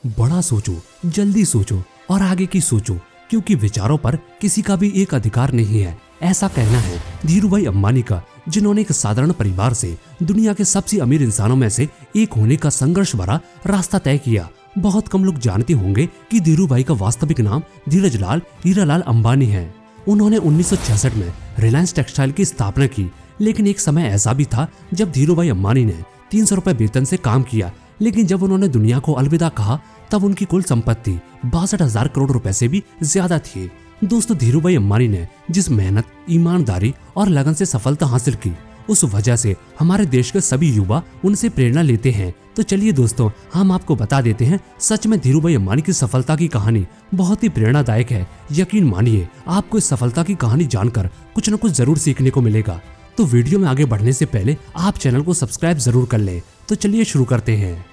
बड़ा सोचो, जल्दी सोचो और आगे की सोचो, क्योंकि विचारों पर किसी का भी एक अधिकार नहीं है। ऐसा कहना है धीरूभाई अंबानी का, जिन्होंने एक साधारण परिवार से दुनिया के सबसे अमीर इंसानों में से एक होने का संघर्ष भरा रास्ता तय किया। बहुत कम लोग जानते होंगे कि धीरूभाई का वास्तविक नाम धीरजलाल हीरालाल अंबानी है। उन्होंने 1966 में रिलायंस टेक्सटाइल की स्थापना की, लेकिन एक समय ऐसा भी था जब धीरूभाई अंबानी ने 300 रुपए वेतन से काम किया। लेकिन जब उन्होंने दुनिया को अलविदा कहा तब उनकी कुल संपत्ति 62,000 करोड़ रुपए से भी ज्यादा थी। दोस्तों, धीरूभाई अंबानी ने जिस मेहनत, ईमानदारी और लगन से सफलता हासिल की, उस वजह से हमारे देश के सभी युवा उनसे प्रेरणा लेते हैं। तो चलिए दोस्तों, हम आपको बता देते हैं, सच में धीरूभाई अंबानी की सफलता की कहानी बहुत ही प्रेरणादायक है। यकीन मानिए, आपको इस सफलता की कहानी जानकर कुछ न कुछ जरूर सीखने को मिलेगा। तो वीडियो में आगे बढ़ने से पहले आप चैनल को सब्सक्राइब जरूर कर लें। तो चलिए शुरू करते हैं।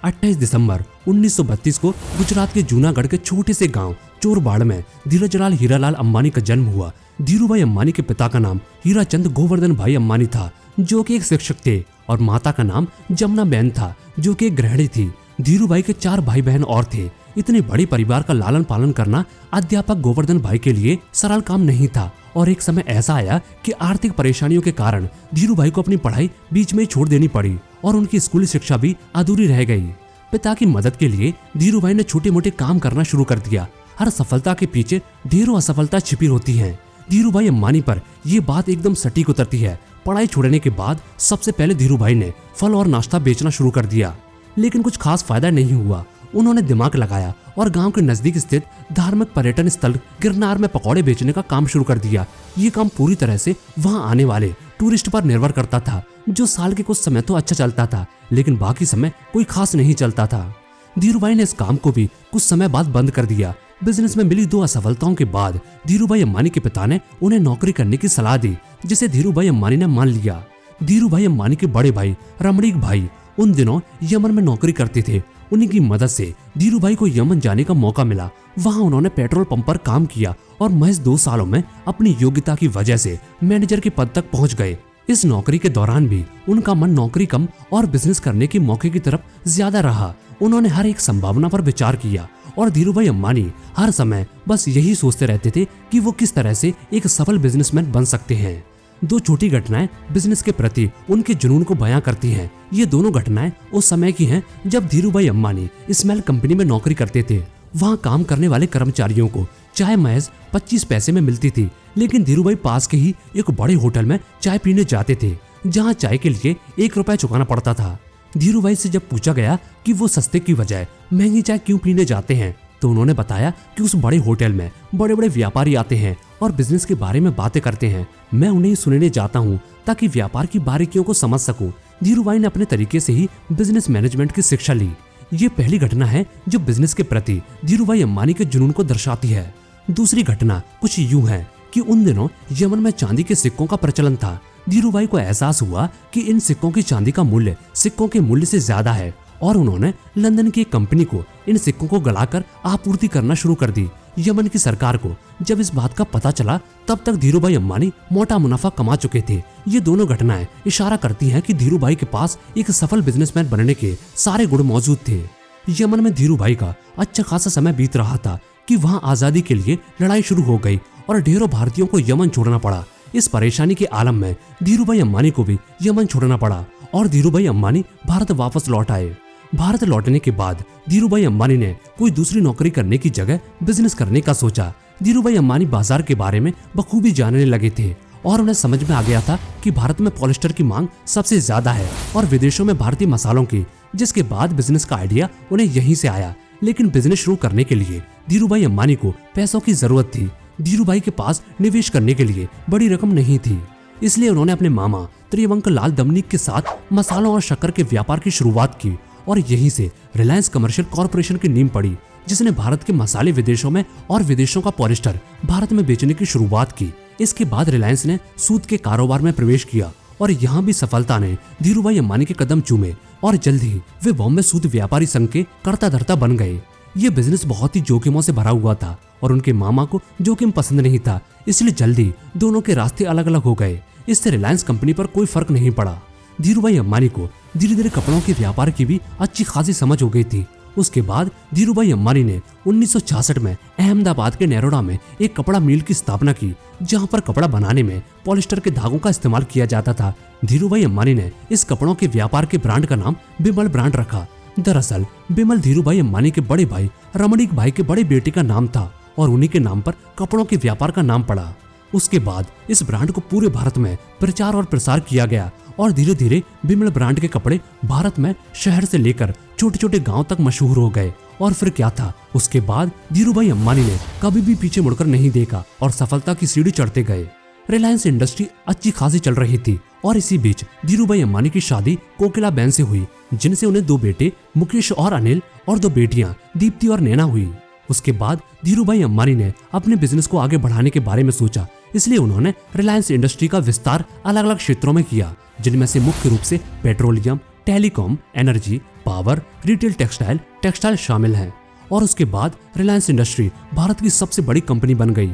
28 दिसंबर 1932 को गुजरात के जूनागढ़ के छोटे से गांव चोरबाड़ में धीरजलाल हीरालाल अंबानी का जन्म हुआ। धीरूभाई अंबानी के पिता का नाम हीराचंद गोवर्धन भाई अंबानी था, जो कि एक शिक्षक थे, और माता का नाम जमुना बेन था, जो कि एक गृहिणी थी। धीरूभाई के 4 भाई बहन और थे। इतने बड़े परिवार का लालन पालन करना अध्यापक गोवर्धन भाई के लिए सरल काम नहीं था, और एक समय ऐसा आया कि आर्थिक परेशानियों के कारण धीरूभाई को अपनी पढ़ाई बीच में ही छोड़ देनी पड़ी और उनकी स्कूली शिक्षा भी अधूरी रह गई। पिता की मदद के लिए धीरूभाई ने छोटे मोटे काम करना शुरू कर दिया। हर सफलता के पीछे ढेरों असफलता छिपी होती है। धीरूभाई अंबानी पर यह बात एकदम सटीक उतरती है। पढ़ाई छोड़ने के बाद सबसे पहले धीरूभाई ने फल और नाश्ता बेचना शुरू कर दिया, लेकिन कुछ खास फायदा नहीं हुआ। उन्होंने दिमाग लगाया और गांव के नजदीक स्थित धार्मिक पर्यटन स्थल गिरनार में पकौड़े बेचने का काम शुरू कर दिया। ये काम पूरी तरह से वहां आने वाले टूरिस्ट पर निर्भर करता था, जो साल के कुछ समय तो अच्छा चलता था, लेकिन बाकी समय कोई खास नहीं चलता था। धीरूभाई ने इस काम को भी कुछ समय बाद बंद कर दिया। बिजनेस में मिली 2 असफलताओं के बाद धीरूभाई अंबानी के पिता ने उन्हें नौकरी करने की सलाह दी, जिसे धीरूभाई अंबानी ने मान लिया। धीरूभाई अंबानी के बड़े भाई रमणीक भाई उन दिनों यमन में नौकरी करते थे। उन्हीं की मदद से धीरूभाई को यमन जाने का मौका मिला। वहां उन्होंने पेट्रोल पंप पर काम किया और महज 2 सालों में अपनी योग्यता की वजह से मैनेजर के पद तक पहुंच गए। इस नौकरी के दौरान भी उनका मन नौकरी कम और बिजनेस करने के मौके की तरफ ज्यादा रहा। उन्होंने हर एक संभावना पर विचार किया और धीरूभाई अंबानी हर समय बस यही सोचते रहते थे कि वो किस तरह से एक सफल बिजनेसमैन बन सकते हैं। 2 छोटी घटनाएं बिजनेस के प्रति उनके जुनून को बयां करती हैं। ये दोनों घटनाएं उस समय की हैं जब धीरूभाई अंबानी स्मेल कंपनी में नौकरी करते थे। वहां काम करने वाले कर्मचारियों को चाय महज 25 पैसे में मिलती थी, लेकिन धीरूभाई पास के ही एक बड़े होटल में चाय पीने जाते थे, जहां चाय के लिए 1 रुपया चुकाना पड़ता था। धीरूभाई से जब पूछा गया कि वो सस्ते की बजाय महंगी चाय क्यों पीने जाते हैं, तो उन्होंने बताया कि उस बड़े होटल में बड़े बड़े व्यापारी आते हैं और बिजनेस के बारे में बातें करते हैं। मैं उन्हें सुनने जाता हूँ ताकि व्यापार की बारीकियों को समझ सकूं। धीरूभाई ने अपने तरीके से ही बिजनेस मैनेजमेंट की शिक्षा ली। ये पहली घटना है जो बिजनेस के प्रति धीरूभाई अंबानी के जुनून को दर्शाती है। दूसरी घटना कुछ यूं है कि उन दिनों यमन में चांदी के सिक्कों का प्रचलन था। धीरूभाई को एहसास हुआ कि इन सिक्कों की चांदी का मूल्य सिक्कों के मूल्य से ज्यादा है, और उन्होंने लंदन की एक कंपनी को इन सिक्कों को गलाकर आपूर्ति करना शुरू कर दी। यमन की सरकार को जब इस बात का पता चला, तब तक धीरूभाई अंबानी मोटा मुनाफा कमा चुके थे। ये दोनों घटनाएं इशारा करती हैं कि धीरूभाई के पास एक सफल बिजनेसमैन बनने के सारे गुण मौजूद थे। यमन में धीरूभाई का अच्छा खासा समय बीत रहा था कि वहां आजादी के लिए लड़ाई शुरू हो गई और ढेरों भारतीयों को यमन छोड़ना पड़ा। इस परेशानी के आलम में धीरूभाई अंबानी को भी यमन छोड़ना पड़ा और धीरूभाई अंबानी भारत वापस लौट आए। भारत लौटने के बाद धीरूभाई अंबानी ने कोई दूसरी नौकरी करने की जगह बिजनेस करने का सोचा। धीरूभाई अंबानी बाजार के बारे में बखूबी जानने लगे थे और उन्हें समझ में आ गया था कि भारत में पॉलिस्टर की मांग सबसे ज्यादा है और विदेशों में भारतीय मसालों की, जिसके बाद बिजनेस का आइडिया उन्हें यहीं से आया। लेकिन बिजनेस शुरू करने के लिए धीरूभाई अंबानी को पैसों की जरूरत थी। धीरूभाई के पास निवेश करने के लिए बड़ी रकम नहीं थी, इसलिए उन्होंने अपने मामा त्रिवंकलाल दमनिक के साथ मसालों और शक्कर के व्यापार की शुरुआत की और यहीं से रिलायंस कमर्शियल कॉरपोरेशन की नींव पड़ी, जिसने भारत के मसाले विदेशों में और विदेशों का पॉलिस्टर भारत में बेचने की शुरुआत की। इसके बाद रिलायंस ने सूत के कारोबार में प्रवेश किया और यहाँ भी सफलता ने धीरूभाई अंबानी के कदम चूमे और जल्द ही वे बॉम्बे सूत व्यापारी संघ के कर्ता धर्ता बन गए। ये बिजनेस बहुत ही जोखिमों से भरा हुआ था और उनके मामा को जोखिम पसंद नहीं था, इसलिए जल्दी दोनों के रास्ते अलग अलग हो गए। इससे रिलायंस कंपनी पर कोई फर्क नहीं पड़ा। धीरूभाई अंबानी को धीरे धीरे कपड़ों के व्यापार की भी अच्छी खासी समझ हो गई थी। उसके बाद धीरूभाई अंबानी ने 1966 में अहमदाबाद के नरोडा में एक कपड़ा मिल की स्थापना की, जहां पर कपड़ा बनाने में पॉलिस्टर के धागों का इस्तेमाल किया जाता था। धीरूभाई अंबानी ने इस कपड़ों के व्यापार के ब्रांड का नाम बिमल ब्रांड रखा। दरअसल बिमल धीरूभाई अंबानी के बड़े भाई रमणीक भाई के बड़े बेटे का नाम था और उन्हीं के नाम पर कपड़ों के व्यापार का नाम पड़ा। उसके बाद इस ब्रांड को पूरे भारत में प्रचार और प्रसार किया गया और धीरे धीरे बिमल ब्रांड के कपड़े भारत में शहर से लेकर छोटे छोटे गांव तक मशहूर हो गए। और फिर क्या था, उसके बाद धीरूभाई अंबानी ने कभी भी पीछे मुड़कर नहीं देखा और सफलता की सीढ़ी चढ़ते गए। रिलायंस इंडस्ट्री अच्छी खासी चल रही थी और इसी बीच धीरूभाई अंबानी की शादी कोकिला बहन से हुई, जिनसे उन्हें 2 बेटे मुकेश और अनिल और 2 बेटियां दीप्ति और नैना हुई। उसके बाद धीरूभाई अंबानी ने अपने बिजनेस को आगे बढ़ाने के बारे में सोचा, इसलिए उन्होंने रिलायंस इंडस्ट्री का विस्तार अलग अलग क्षेत्रों में किया, जिनमें से मुख्य रूप से petroleum, telecom, energy, power, retail, textile शामिल हैं। और उसके बाद रिलायंस इंडस्ट्री भारत की सबसे बड़ी कंपनी बन गई।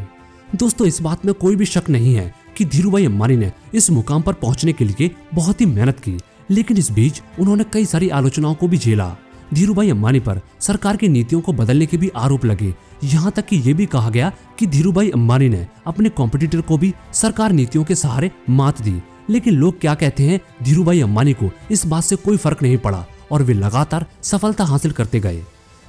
दोस्तों, इस बात में कोई भी शक नहीं है कि धीरूभाई अंबानी ने इस मुकाम पर पहुंचने के लिए बहुत ही मेहनत की, लेकिन इस बीच उन्होंने कई सारी आलोचनाओं को भी झेला। धीरूभाई अंबानी पर सरकार की नीतियों को बदलने के भी आरोप लगे, यहाँ तक कि ये भी कहा गया कि धीरूभाई अंबानी ने अपने कॉम्पिटिटर को भी सरकार नीतियों के सहारे मात दी। लेकिन लोग क्या कहते हैं, धीरूभाई अंबानी को इस बात से कोई फर्क नहीं पड़ा और वे लगातार सफलता हासिल करते गए।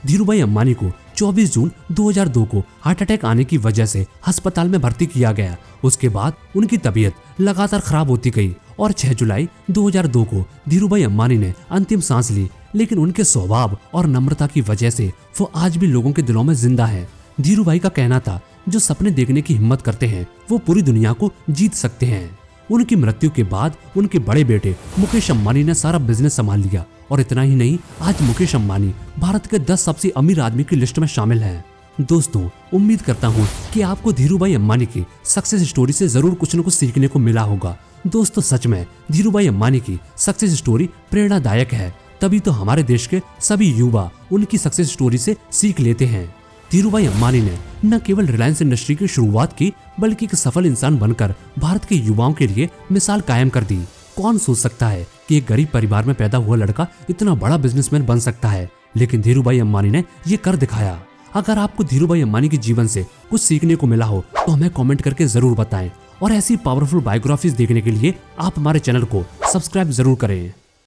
धीरूभाई अंबानी को 24 जून 2002 को हार्ट अटैक आने की वजह से अस्पताल में भर्ती किया गया। उसके बाद उनकी तबीयत लगातार खराब होती गई और 6 जुलाई 2002 को धीरूभाई अंबानी ने अंतिम सांस ली, लेकिन उनके स्वभाव और नम्रता की वजह से वो आज भी लोगों के दिलों में जिंदा है। धीरूभाई का कहना था, जो सपने देखने की हिम्मत करते हैं वो पूरी दुनिया को जीत सकते हैं। उनकी मृत्यु के बाद उनके बड़े बेटे मुकेश अंबानी ने सारा बिजनेस संभाल लिया और इतना ही नहीं, आज मुकेश अंबानी भारत के 10 सबसे अमीर आदमी की लिस्ट में शामिल हैं। दोस्तों, उम्मीद करता हूँ कि आपको धीरूभाई अंबानी की सक्सेस स्टोरी से जरूर कुछ न कुछ सीखने को मिला होगा। दोस्तों, सच में धीरूभाई अंबानी की सक्सेस स्टोरी प्रेरणादायक है, तभी तो हमारे देश के सभी युवा उनकी सक्सेस स्टोरी से सीख लेते हैं। धीरूभाई अंबानी ने न केवल रिलायंस इंडस्ट्री की शुरुआत की, बल्कि एक सफल इंसान बनकर भारत के युवाओं के लिए मिसाल कायम कर दी। कौन सोच सकता है कि एक गरीब परिवार में पैदा हुआ लड़का इतना बड़ा बिजनेसमैन बन सकता है, लेकिन धीरूभाई अंबानी ने ये कर दिखाया। अगर आपको धीरूभाई अंबानी के जीवन से कुछ सीखने को मिला हो तो हमें कमेंट करके जरूर बताएं और ऐसी पावरफुल बायोग्राफीज देखने के लिए आप हमारे चैनल को सब्सक्राइब जरूर करें।